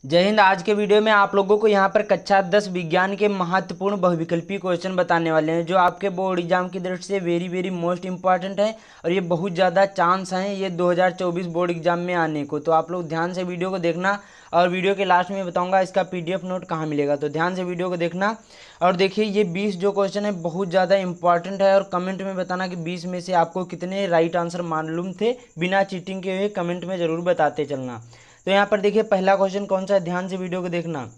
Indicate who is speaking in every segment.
Speaker 1: जय हिंद। आज के वीडियो में आप लोगों को यहाँ पर कक्षा 10 विज्ञान के महत्वपूर्ण बहुविकल्पी क्वेश्चन बताने वाले हैं जो आपके बोर्ड एग्जाम की दृष्टि से वेरी वेरी मोस्ट इंपॉर्टेंट है और ये बहुत ज़्यादा चांस हैं ये 2024 बोर्ड एग्जाम में आने को। तो आप लोग ध्यान से वीडियो को देखना और वीडियो के लास्ट में बताऊंगा इसका PDF नोट कहाँ मिलेगा, तो ध्यान से वीडियो को देखना। और देखिए ये 20 जो क्वेश्चन है बहुत ज़्यादा इंपॉर्टेंट है और कमेंट में बताना कि 20 में से आपको कितने राइट आंसर मालूम थे। बिना चीटिंग के हुए कमेंट में ज़रूर बताते चलना। तो यहाँ पर देखिए पहला क्वेश्चन कौन सा है, ध्यान से वीडियो को देखना।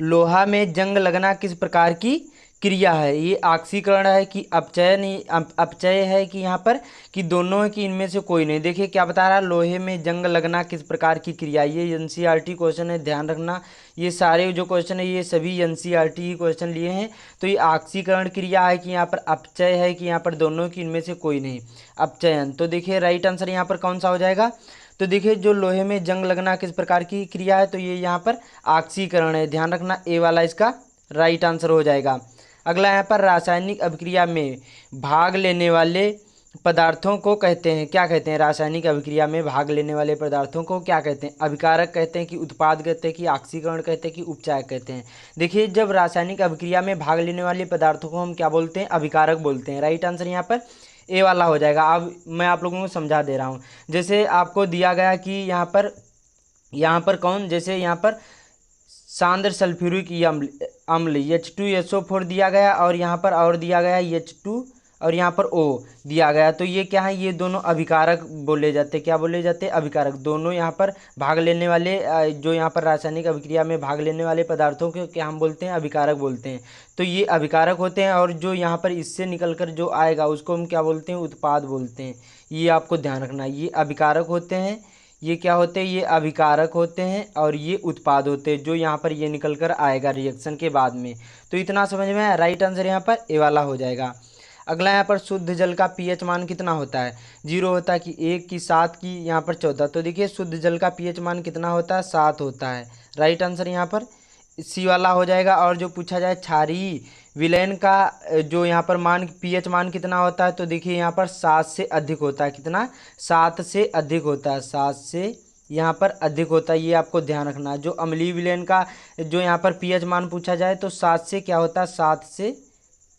Speaker 1: लोहा में जंग लगना किस प्रकार की क्रिया है? ये ऑक्सीकरण है कि अपचय नहीं अपचय है कि यहाँ पर कि दोनों है कि इनमें से कोई नहीं। देखिए क्या बता रहा है, लोहे में जंग लगना किस प्रकार की क्रिया। ये NCERT क्वेश्चन है, ध्यान रखना। ये सारे जो क्वेश्चन है ये सभी NCERT ही क्वेश्चन लिए हैं। तो ये ऑक्सीकरण क्रिया है कि यहाँ पर अपचय है कि यहाँ पर दोनों की इनमें से कोई नहीं, अपचयन। तो देखिए राइट आंसर यहाँ पर कौन सा हो जाएगा। तो देखिए जो लोहे में जंग लगना किस प्रकार की क्रिया है, तो ये यहाँ पर ऑक्सीकरण है, ध्यान रखना। ए वाला इसका राइट आंसर हो जाएगा। अगला यहाँ पर रासायनिक अभिक्रिया में भाग लेने वाले पदार्थों को कहते हैं, क्या कहते हैं? रासायनिक अभिक्रिया में भाग लेने वाले पदार्थों को क्या कहते हैं? अभिकारक कहते हैं कि उत्पाद कहते हैं कि ऑक्सीकरण कहते हैं कि उपचायक कहते हैं? देखिए जब रासायनिक अभिक्रिया में भाग लेने वाले पदार्थों को हम क्या बोलते हैं? अभिकारक बोलते हैं। राइट आंसर यहाँ पर ए वाला हो जाएगा। अब मैं आप लोगों को समझा दे रहा हूँ। जैसे आपको दिया गया कि यहाँ पर कौन, जैसे यहाँ पर सांद्र सल्फ्यूरिक अम्ल अम्ल H2SO4 दिया गया और यहाँ पर और दिया गया H2 और यहाँ पर O दिया गया। तो ये क्या है, ये दोनों अभिकारक बोले जाते हैं। क्या बोले जाते हैं? अभिकारक। दोनों यहाँ पर भाग लेने वाले जो यहाँ पर रासायनिक अभिक्रिया में भाग लेने वाले पदार्थों को क्या हम बोलते हैं? अभिकारक बोलते हैं। तो ये अभिकारक होते हैं और जो यहाँ पर इससे निकल कर जो आएगा उसको हम क्या बोलते हैं? उत्पाद बोलते हैं। ये आपको ध्यान रखना। ये अभिकारक होते हैं, ये क्या होते हैं? ये अभिकारक होते हैं और ये उत्पाद होते हैं जो यहाँ पर ये निकल कर आएगा रिएक्शन के बाद में। तो इतना समझ में आया। राइट आंसर यहाँ पर ए वाला हो जाएगा। अगला यहाँ पर शुद्ध जल का pH मान कितना होता है? 0 होता है कि 1 की 7 की यहाँ पर 14। तो देखिए शुद्ध जल का pH मान कितना होता है? 7 होता है। राइट आंसर यहाँ पर सी वाला हो जाएगा। और जो पूछा जाए क्षारीय विलयन का जो यहाँ पर मान pH मान कितना होता है, तो देखिए यहाँ पर 7 से अधिक होता है। कितना? 7 से अधिक होता है। 7 से यहाँ पर अधिक होता है, ये आपको ध्यान रखना। जो अम्लीय विलयन का जो यहाँ पर pH मान पूछा जाए तो 7 से क्या होता है? 7 से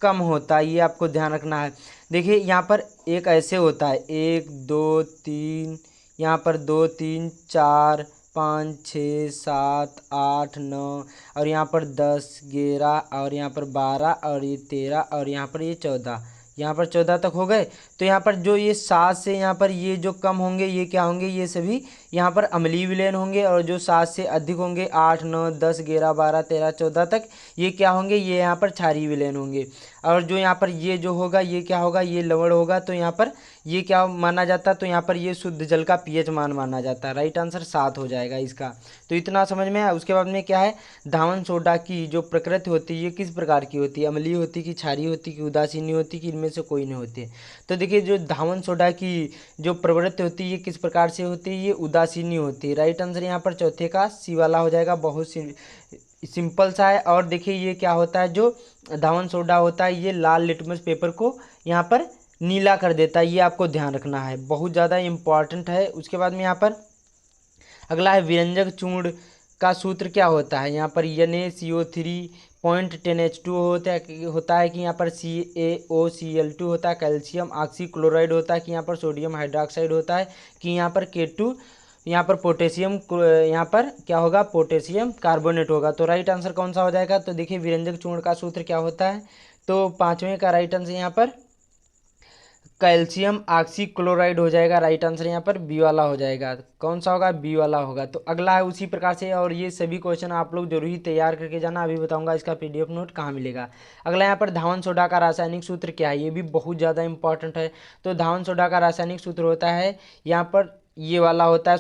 Speaker 1: कम होता है, ये आपको ध्यान रखना है। देखिए यहाँ पर एक ऐसे होता है 1 2 3, यहाँ पर 2 3 4 5 6 7 8 9 और यहाँ पर 10 11 और यहाँ पर 12 और ये 13 और यहाँ पर ये 14, यहाँ पर 14 तक हो गए। तो यहाँ पर जो ये 7 से यहाँ पर ये जो कम होंगे ये क्या होंगे? ये सभी यहाँ पर अम्लीय विलयन होंगे। और जो 7 से अधिक होंगे 8 9 10 11 12 13 14 तक ये क्या होंगे? ये यहाँ पर क्षारीय विलयन होंगे। और जो यहाँ पर ये जो होगा ये क्या होगा? ये लवण होगा। तो यहाँ पर ये क्या माना जाता है? तो यहाँ पर ये शुद्ध जल का pH मान माना जाता है। राइट आंसर 7 हो जाएगा इसका। तो इतना समझ में आया। उसके बाद में क्या है, धावन सोडा की जो प्रकृति होती है ये किस प्रकार की होती है? अम्लीय होती कि क्षारीय होती कि उदासीनी होती कि इनमें से कोई नहीं होती है? तो देखिए जो धावन सोडा की जो प्रवृत्ति होती है ये किस प्रकार से होती है? ये उदासीनी होती है। राइट आंसर यहाँ पर चौथे का सी वाला हो जाएगा। बहुत सिंपल सा है। और देखिए ये क्या होता है, जो धावन सोडा होता है ये लाल लिटमस पेपर को यहाँ पर नीला कर देता है, ये आपको ध्यान रखना है, बहुत ज़्यादा इम्पॉर्टेंट है। उसके बाद में यहाँ पर अगला है विरंजक चूर्ण का सूत्र क्या होता है? यहाँ पर Na CO3.10H2 होता है कि यहाँ पर CaOCl2 होता है, कैल्शियम ऑक्सीक्लोराइड होता है कि यहाँ पर सोडियम हाइड्रोक्साइड होता है कि यहाँ पर K2, यहाँ पर पोटेशियम, यहाँ पर क्या होगा? पोटेशियम कार्बोनेट होगा। तो राइट आंसर कौन सा हो जाएगा? तो देखिए विरंजक चूर्ण का सूत्र क्या होता है, तो पाँचवें का राइट आंसर यहाँ पर कैल्शियम ऑक्सीक्लोराइड हो जाएगा। राइट आंसर यहाँ पर बी वाला हो जाएगा। कौन सा होगा? बी वाला होगा। तो अगला है उसी प्रकार से, और ये सभी क्वेश्चन आप लोग जरूर ही तैयार करके जाना। अभी बताऊंगा इसका PDF नोट कहाँ मिलेगा। अगला यहाँ पर धावन सोडा का रासायनिक सूत्र क्या है? ये भी बहुत ज़्यादा इंपॉर्टेंट है। तो धावन सोडा का रासायनिक सूत्र होता है यहाँ पर ये वाला होता है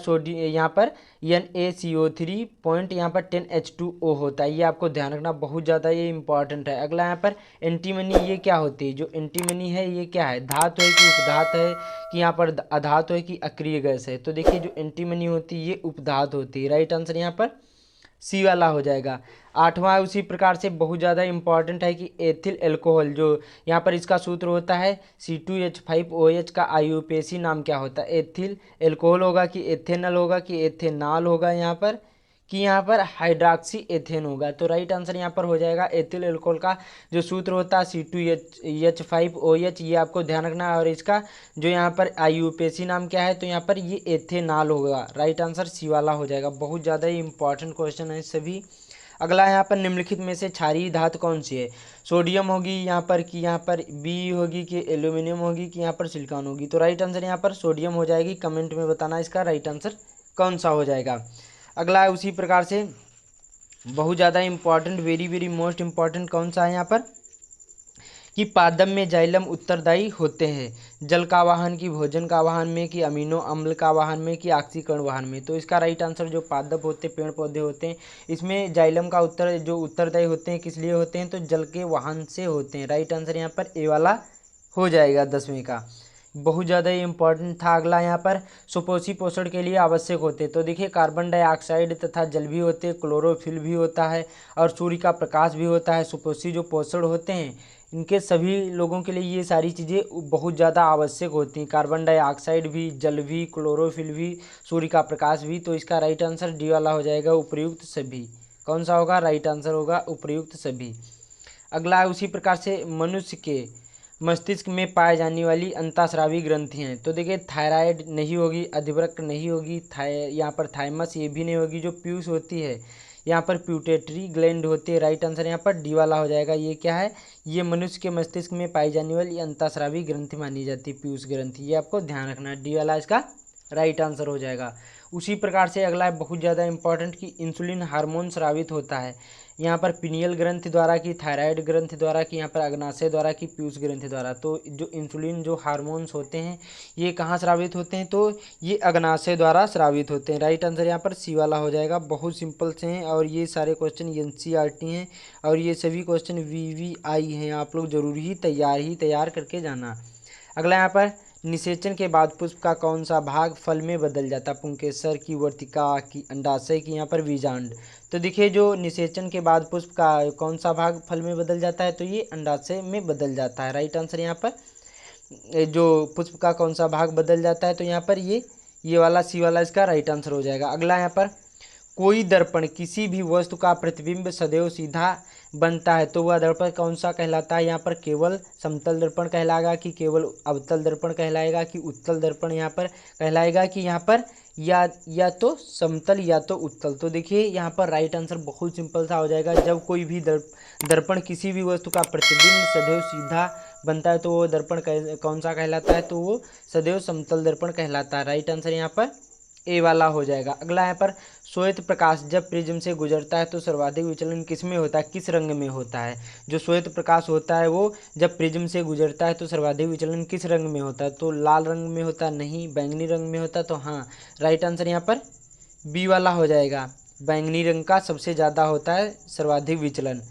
Speaker 1: यहाँ पर NaCO3 पॉइंट यहाँ पर 10H2O होता है, ये आपको ध्यान रखना, बहुत ज़्यादा ये इंपॉर्टेंट है। अगला यहाँ पर एंटीमनी, ये क्या होती है? जो एंटीमनी है ये क्या है? धातु है कि उपधातु है कि यहाँ पर अधातु है कि अक्रिय गैस है? तो देखिए जो एंटीमनी होती है ये उपधातु होती है। राइट आंसर यहाँ पर सी वाला हो जाएगा। आठवां उसी प्रकार से बहुत ज़्यादा इंपॉर्टेंट है कि एथिल एल्कोहल, जो यहाँ पर इसका सूत्र होता है C2H5OH का आईयूपीएसी नाम क्या होता है। एथिल एल्कोहल होगा कि एथेनल होगा कि एथेनॉल होगा, यहाँ पर हाइड्रॉक्सी एथेन होगा। तो राइट आंसर यहाँ पर हो जाएगा एथिल एल्कोहल का जो सूत्र होता है C2H5OH, ये आपको ध्यान रखना है। और इसका जो यहाँ पर आईयूपीएसी नाम क्या है, तो यहाँ पर ये एथेनॉल होगा। राइट आंसर सी वाला हो जाएगा। बहुत ज़्यादा ही इंपॉर्टेंट क्वेश्चन है सभी। अगला यहाँ पर निम्नलिखित में से क्षारीय धातु कौन सी है। सोडियम होगी यहाँ पर बी होगी कि एल्यूमिनियम होगी कि यहाँ पर सिलिकॉन होगी। तो राइट आंसर यहाँ पर सोडियम हो जाएगी। कमेंट में बताना इसका राइट आंसर कौन सा हो जाएगा। अगला है उसी प्रकार से बहुत ज़्यादा important, very very most important कौन सा है यहाँ पर कि पादप में जाइलम उत्तरदायी होते हैं। जल का वाहन की भोजन का वाहन में कि अमीनो अम्ल का वाहन में कि ऑक्सीकरण वाहन में। तो इसका राइट आंसर जो पादप होते हैं, पेड़ पौधे होते हैं, इसमें जाइलम का उत्तरदायी होते हैं किस लिए होते हैं, तो जल के वाहन से होते हैं। राइट आंसर यहाँ पर ए वाला हो जाएगा 10वें का। बहुत ज़्यादा ही इंपॉर्टेंट था। अगला यहाँ पर सुपोषी पोषण के लिए आवश्यक होते, तो देखिए कार्बन डाइऑक्साइड तथा जल भी होते हैं, क्लोरोफिल भी होता है और सूर्य का प्रकाश भी होता है। सुपोषी जो पोषण होते हैं इनके सभी लोगों के लिए ये सारी चीज़ें बहुत ज़्यादा आवश्यक होती हैं। कार्बन डाइऑक्साइड भी, जल भी, क्लोरोफिल भी, सूर्य का प्रकाश भी। तो इसका राइट आंसर डी वाला हो जाएगा, उपयुक्त सभी। कौन सा होगा, राइट आंसर होगा उपयुक्त सभी। अगला है उसी प्रकार से मनुष्य के मस्तिष्क में पाए जाने वाली अंतःस्रावी ग्रंथियाँ हैं। तो देखिए थायराइड नहीं होगी, अधिवृक्क नहीं होगी, यहाँ पर थाइमस ये भी नहीं होगी। जो पीयूष होती है यहाँ पर प्यूटेटरी ग्लैंड होती है। राइट आंसर यहाँ पर डी वाला हो जाएगा। ये क्या है, ये मनुष्य के मस्तिष्क में पाई जाने वाली अंतःस्रावी ग्रंथि मानी जाती है, पीयूष ग्रंथि। ये आपको ध्यान रखना है, डी वाला इसका राइट आंसर हो जाएगा। उसी प्रकार से अगला है बहुत ज़्यादा इंपॉर्टेंट कि इंसुलिन हार्मोन स्रावित होता है यहाँ पर पिनियल ग्रंथि द्वारा कि थायराइड ग्रंथि द्वारा कि यहाँ पर अग्नाशय द्वारा कि पीयूष ग्रंथि द्वारा। तो जो इंसुलिन जो हार्मोन्स होते हैं ये कहाँ स्रावित होते हैं, तो ये अग्नाशय द्वारा स्रावित होते हैं। राइट आंसर यहाँ पर सी वाला हो जाएगा। बहुत सिंपल से हैं और ये सारे क्वेश्चन एनसीईआरटी हैं और ये सभी क्वेश्चन वीवीआई हैं। आप लोग जरूर ही तैयार करके जाना। अगला यहाँ पर निषेचन के बाद पुष्प का कौन सा भाग फल में बदल जाता है, पुंकेसर की, वर्तिका की, अंडाशय की, यहाँ पर बीजांड। तो देखिए जो निषेचन के बाद पुष्प का कौन सा भाग फल में बदल जाता है, तो ये अंडाशय में बदल जाता है। राइट आंसर यहाँ पर जो पुष्प का कौन सा भाग बदल जाता है, तो यहाँ पर ये वाला सी वाला इसका राइट आंसर हो जाएगा। अगला यहाँ पर कोई दर्पण किसी भी वस्तु का प्रतिबिंब सदैव सीधा बनता है, तो वह दर्पण कौन सा कहलाता है। यहाँ पर केवल समतल दर्पण कहलाएगा कि केवल अवतल दर्पण कहलाएगा कि उत्तल दर्पण यहाँ पर कहलाएगा कि यहाँ पर या तो समतल या तो उत्तल। तो देखिए यहाँ पर राइट आंसर बहुत सिंपल सा हो जाएगा। जब कोई भी दर्पण किसी भी वस्तु का प्रतिबिंब सदैव सीधा बनता है तो वो दर्पण कौन सा कहलाता है, तो वो सदैव समतल दर्पण कहलाता है। राइट आंसर यहाँ पर ए वाला हो जाएगा। अगला यहाँ पर श्वेत प्रकाश जब प्रिज्म से गुजरता है तो सर्वाधिक विचलन किस में होता है, किस रंग में होता है। जो श्वेत प्रकाश होता है वो जब प्रिज्म से गुजरता है तो सर्वाधिक विचलन किस रंग में होता है, तो लाल रंग में होता है, नहीं बैंगनी रंग में होता है। तो हाँ राइट आंसर यहाँ पर बी वाला हो जाएगा। बैंगनी रंग का सबसे ज़्यादा होता है सर्वाधिक विचलन।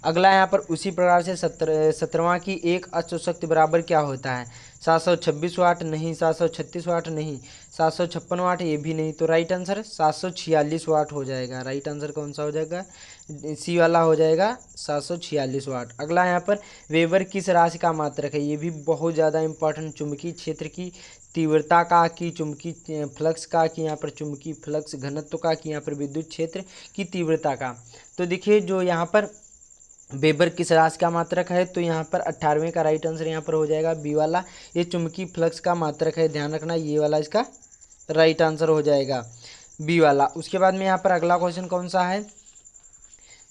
Speaker 1: अगला यहाँ पर उसी प्रकार से 17वां की एक अश्व शक्ति बराबर क्या होता है, 726 वाट नहीं, 736 वाट नहीं, 756 वाट ये भी नहीं। तो राइट आंसर 746 वाट हो जाएगा। राइट आंसर कौन सा हो जाएगा, सी वाला हो जाएगा 746 वाट। अगला यहाँ पर वेबर किस राशि का मात्रक है, ये भी बहुत ज़्यादा इंपॉर्टेंट। चुंबकीय क्षेत्र की तीव्रता का कि चुंबकीय फ्लक्स का कि यहाँ पर चुंबकीय फ्लक्स घनत्व का कि यहाँ पर विद्युत क्षेत्र की तीव्रता का। तो देखिए जो यहाँ पर वेबर किस राशि का मात्रक है, तो यहाँ पर 18वें का राइट आंसर यहाँ पर हो जाएगा बी वाला। ये चुंबकीय फ्लक्स का मात्रक है, ध्यान रखना ये वाला इसका राइट आंसर हो जाएगा बी वाला। उसके बाद में यहाँ पर अगला क्वेश्चन कौन सा है,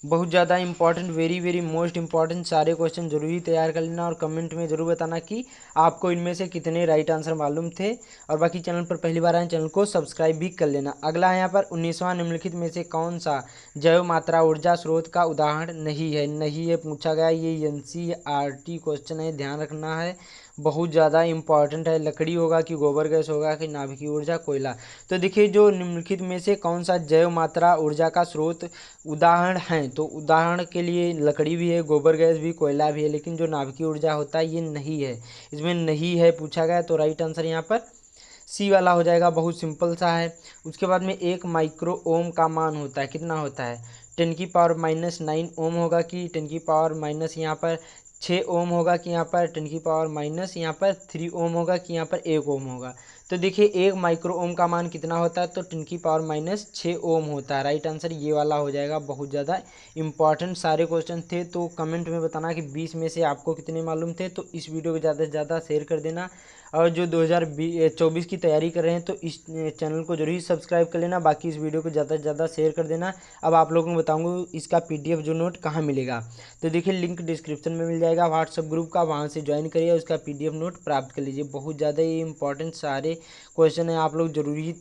Speaker 1: बहुत ज़्यादा important, very very most important. सारे क्वेश्चन जरूर ही तैयार कर लेना और कमेंट में ज़रूर बताना कि आपको इनमें से कितने राइट आंसर मालूम थे। और बाकी चैनल पर पहली बार आए चैनल को सब्सक्राइब भी कर लेना। अगला है यहाँ पर 19वां निम्नलिखित में से कौन सा जैव मात्रा ऊर्जा स्रोत का उदाहरण नहीं है पूछा गया। ये एनसीईआरटी क्वेश्चन है, ध्यान रखना है, बहुत ज़्यादा इंपॉर्टेंट है। लकड़ी होगा कि गोबर गैस होगा कि नाभिकीय ऊर्जा, कोयला। तो देखिए जो निम्नलिखित में से कौन सा जैव मात्रा ऊर्जा का स्रोत उदाहरण है, तो उदाहरण के लिए लकड़ी भी है, गोबर गैस भी, कोयला भी है, लेकिन जो नाभिकीय ऊर्जा होता है ये नहीं है, इसमें नहीं है पूछा गया। तो राइट आंसर यहाँ पर सी वाला हो जाएगा, बहुत सिंपल सा है। उसके बाद में 1 माइक्रो ओम का मान होता है, कितना होता है 10⁻⁹ ओम होगा कि 10⁻⁻, यहाँ पर 6 ओम होगा कि यहाँ पर 10⁻⁻, यहाँ पर 3 ओम होगा कि यहाँ पर 1 ओम होगा। तो देखिए 1 माइक्रो ओम का मान कितना होता है, तो 10⁻⁻6 ओम होता है। राइट आंसर ये वाला हो जाएगा। बहुत ज़्यादा इंपॉर्टेंट सारे क्वेश्चन थे, तो कमेंट में बताना कि 20 में से आपको कितने मालूम थे। तो इस वीडियो को ज़्यादा से ज़्यादा शेयर कर देना, और जो 2024 की तैयारी कर रहे हैं तो इस चैनल को जरूर ही सब्सक्राइब कर लेना। बाकी इस वीडियो को ज़्यादा से ज़्यादा शेयर कर देना। अब आप लोगों को बताऊंगा इसका PDF जो नोट कहाँ मिलेगा, तो देखिए लिंक डिस्क्रिप्शन में मिल जाएगा व्हाट्सअप ग्रुप का, वहाँ से ज्वाइन करिए, उसका PDF नोट प्राप्त कर लीजिए। बहुत ज़्यादा ये इंपॉर्टेंट सारे क्वेश्चन हैं, आप लोग जरूरी ही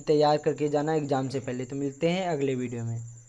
Speaker 1: तैयार करके जाना एग्जाम से पहले। तो मिलते हैं अगले वीडियो में।